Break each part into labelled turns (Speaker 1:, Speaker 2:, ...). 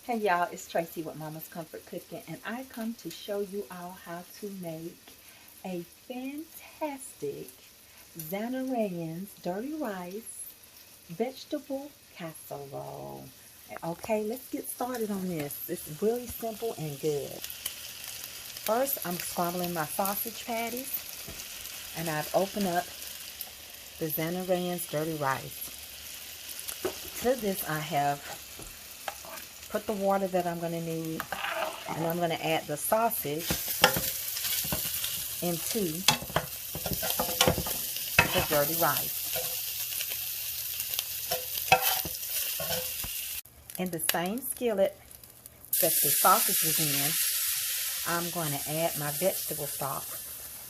Speaker 1: Hey y'all, it's Tracy with Mama's Comfort Cooking, and I come to show you all how to make a fantastic Zanarayan's dirty rice vegetable casserole. Okay, let's get started on this. It's really simple and good. First, I'm scrambling my sausage patties, and I've opened up the Zanarayan's dirty rice. To this, I have put the water that I'm going to need, and I'm going to add the sausage into the dirty rice. In the same skillet that the sausage was in, I'm going to add my vegetable stock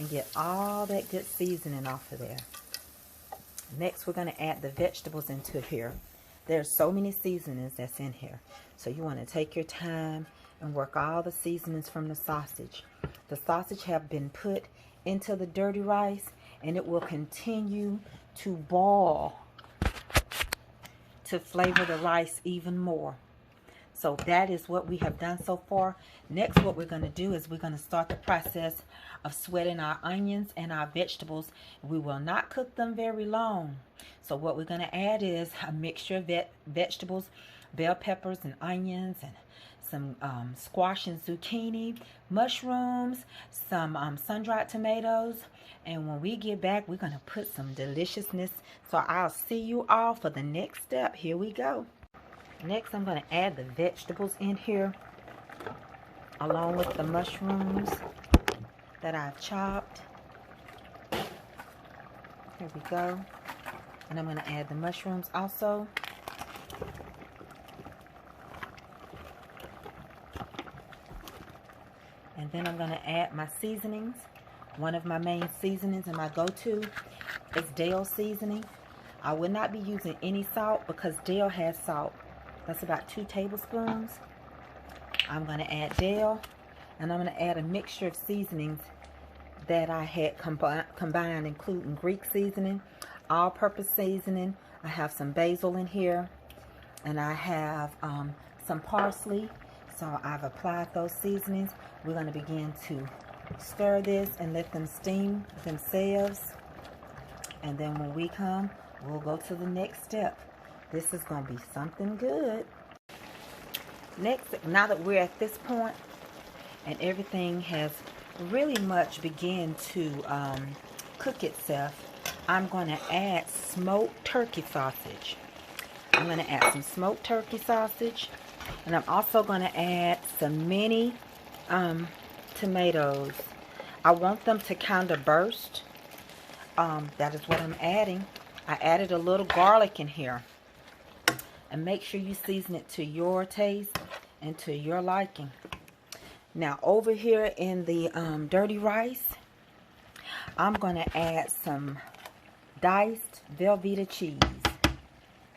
Speaker 1: and get all that good seasoning off of there. Next, we're going to add the vegetables into here. There's so many seasonings that's in here. So you want to take your time and work all the seasonings from the sausage. The sausage have been put into the dirty rice, and it will continue to boil to flavor the rice even more. So that is what we have done so far. Next, what we're going to do is we're going to start the process of sweating our onions and our vegetables. We will not cook them very long. So what we're going to add is a mixture of vegetables, bell peppers and onions, and some squash and zucchini, mushrooms, some sun-dried tomatoes. And when we get back, we're going to put some deliciousness. So I'll see you all for the next step. Here we go. Next, I'm going to add the vegetables in here along with the mushrooms that I've chopped. Here we go. And I'm going to add the mushrooms also. And then I'm going to add my seasonings. One of my main seasonings and my go-to is Dale seasoning. I will not be using any salt because Dale has salt. That's about 2 tablespoons. I'm going to add Dale, and I'm going to add a mixture of seasonings that I had combined, including Greek seasoning, all-purpose seasoning. I have some basil in here, and I have some parsley. So I've applied those seasonings. We're going to begin to stir this and let them steam themselves. And then when we come, we'll go to the next step. This is going to be something good. Next, now that we're at this point and everything has really much begun to cook itself, I'm going to add smoked turkey sausage. I'm going to add some smoked turkey sausage, and I'm also going to add some mini tomatoes. I want them to kind of burst. That is what I'm adding. I added a little garlic in here. And make sure you season it to your taste and to your liking. Now over here in the dirty rice, I'm going to add some diced Velveeta cheese.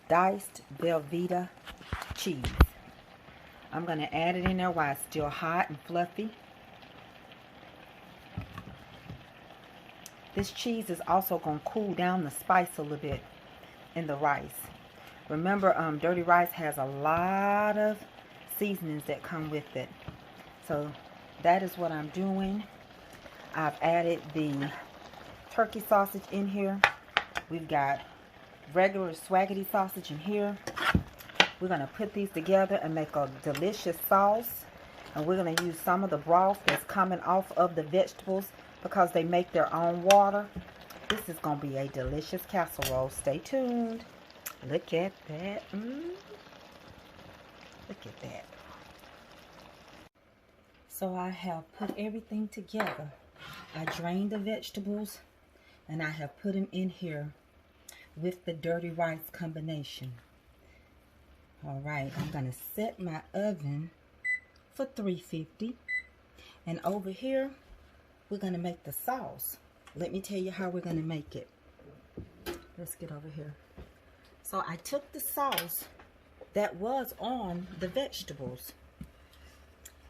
Speaker 1: Diced Velveeta cheese. I'm going to add it in there while it's still hot and fluffy. This cheese is also going to cool down the spice a little bit in the rice. Remember, dirty rice has a lot of seasonings that come with it. So that is what I'm doing. I've added the turkey sausage in here. We've got regular Swaggity sausage in here. We're going to put these together and make a delicious sauce. And we're going to use some of the broth that's coming off of the vegetables because they make their own water. This is going to be a delicious casserole. Stay tuned. Look at that. Look at that. So I have put everything together. I drained the vegetables and I have put them in here with the dirty rice combination. Alright, I'm going to set my oven for 350. And over here, we're going to make the sauce. Let me tell you how we're going to make it. Let's get over here. So I took the sauce that was on the vegetables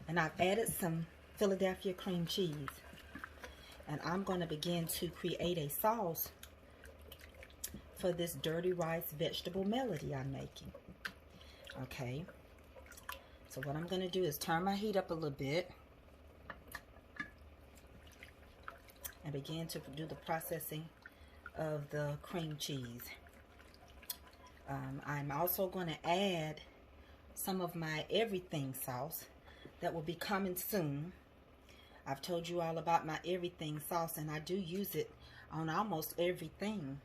Speaker 1: and I've added some Philadelphia cream cheese. And I'm going to begin to create a sauce for this dirty rice vegetable melody I'm making. Okay. So what I'm going to do is turn my heat up a little bit and begin to do the processing of the cream cheese. I'm also going to add some of my everything sauce that will be coming soon. I've told you all about my everything sauce, and I do use it on almost everything.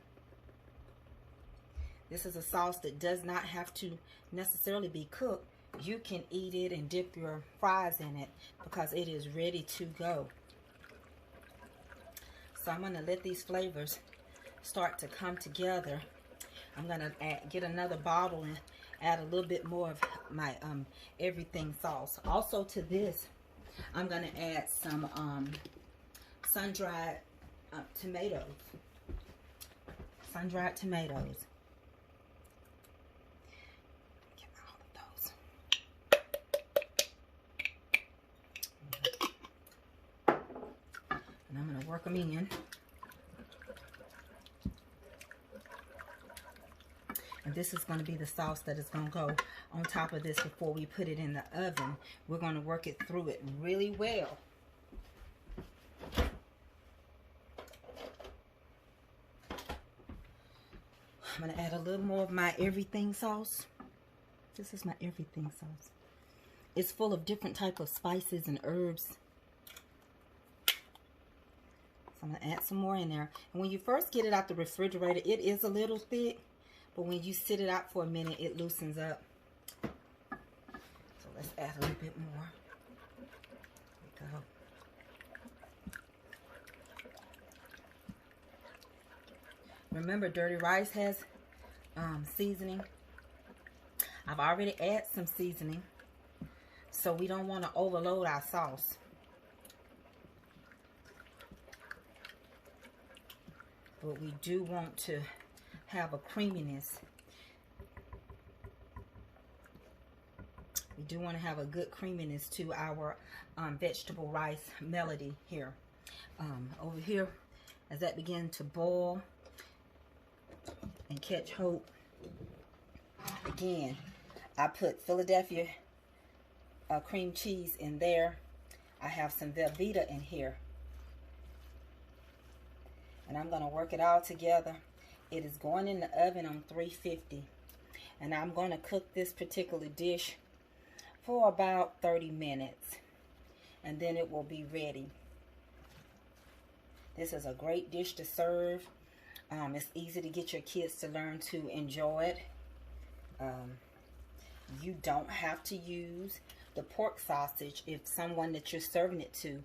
Speaker 1: This is a sauce that does not have to necessarily be cooked. You can eat it and dip your fries in it because it is ready to go. So I'm going to let these flavors start to come together. I'm going to get another bottle and add a little bit more of my everything sauce. Also to this, I'm going to add some sun-dried tomatoes. Sun-dried tomatoes. Get all of those. And I'm going to work them in. And this is going to be the sauce that is going to go on top of this before we put it in the oven. We're going to work it through it really well. I'm going to add a little more of my everything sauce. This is my everything sauce. It's full of different types of spices and herbs. So I'm going to add some more in there. And when you first get it out the refrigerator, it is a little thick. But when you sit it out for a minute, it loosens up. So let's add a little bit more. There we go. Remember, dirty rice has seasoning. I've already added some seasoning, so we don't want to overload our sauce. But we do want to have a creaminess. We do want to have a good creaminess to our vegetable rice melody here. Over here, as that begins to boil and catch hold, again, I put Philadelphia cream cheese in there. I have some Velveeta in here. And I'm going to work it all together. It is going in the oven on 350. And I'm going to cook this particular dish for about 30 minutes. And then it will be ready. This is a great dish to serve. It's easy to get your kids to learn to enjoy it. You don't have to use the pork sausage if someone that you're serving it to.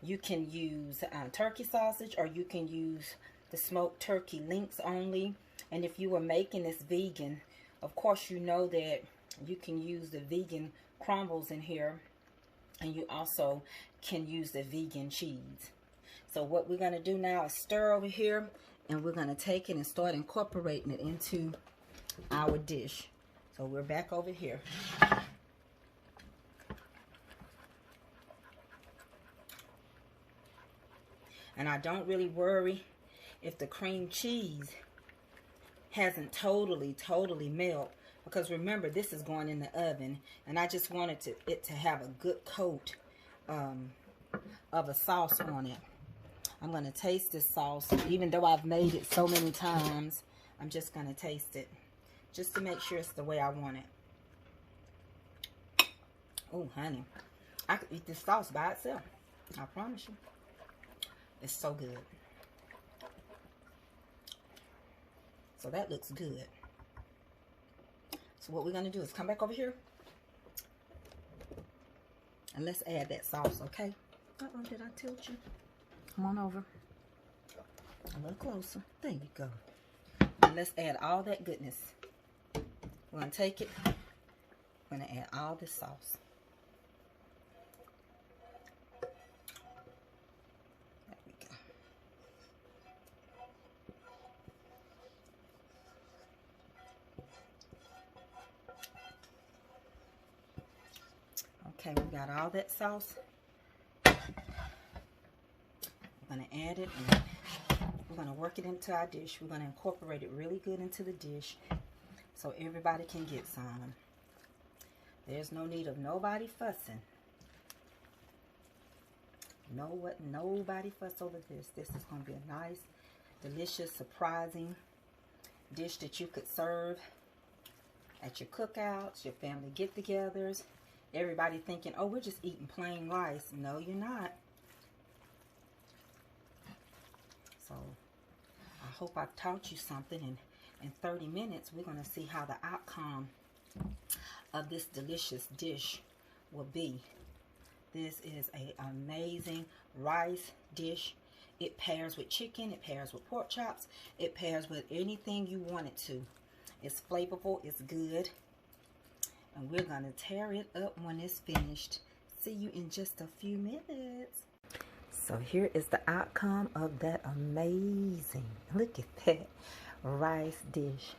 Speaker 1: You can use turkey sausage, or you can use the smoked turkey links only. And if you were making this vegan, of course you know that you can use the vegan crumbles in here, and you also can use the vegan cheese. So what we're going to do now is stir over here, and we're going to take it and start incorporating it into our dish. So we're back over here. And I don't really worry if the cream cheese hasn't totally melted, because remember, this is going in the oven, and I just wanted it to have a good coat of a sauce on it. I'm going to taste this sauce. Even though I've made it so many times, I'm just going to taste it just to make sure it's the way I want it. Oh, honey, I could eat this sauce by itself. I promise you. It's so good. So that looks good. So what we're going to do is come back over here. And let's add that sauce, okay? Uh-oh, did I tilt you? Come on over. A little closer. There you go. And let's add all that goodness. We're going to take it. We're going to add all this sauce. There we go. Okay, we got all that sauce. We're going to add it, and we're going to work it into our dish. We're going to incorporate it really good into the dish so everybody can get some. There's no need of nobody fussing. Nobody fuss over this. This is going to be a nice, delicious, surprising dish that you could serve at your cookouts, your family get-togethers. Everybody thinking, oh, we're just eating plain rice. No, you're not. So I hope I've taught you something, and in 30 minutes we're going to see how the outcome of this delicious dish will be. This is an amazing rice dish. It pairs with chicken, it pairs with pork chops, it pairs with anything you want it to. It's flavorful, it's good, and we're going to tear it up when it's finished. See you in just a few minutes. So here is the outcome of that amazing, look at that, rice dish.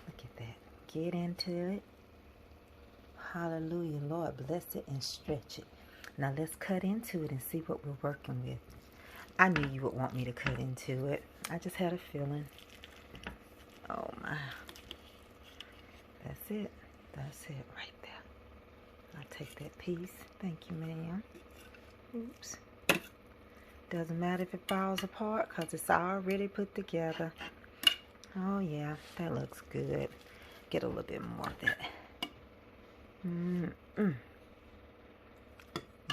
Speaker 1: Look at that. Get into it. Hallelujah. Lord, bless it and stretch it. Now let's cut into it and see what we're working with. I knew you would want me to cut into it. I just had a feeling. Oh my. That's it. That's it right there. I'll take that piece. Thank you, ma'am. Oops. Doesn't matter if it falls apart because it's already put together. Oh yeah, that looks good. Get a little bit more of that.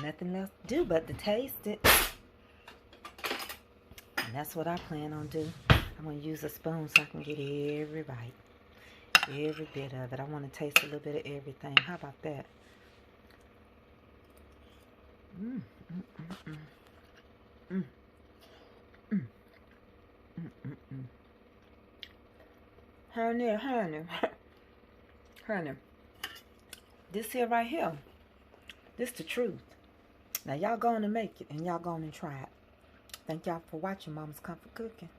Speaker 1: Nothing else to do but to taste it. And that's what I plan on doing. I'm going to use a spoon so I can get every bite. Every bit of it. I want to taste a little bit of everything. How about that? Honey. This here right here. This the truth. Now y'all going to make it and y'all going to try it. Thank y'all for watching Mama's Comfort Cooking.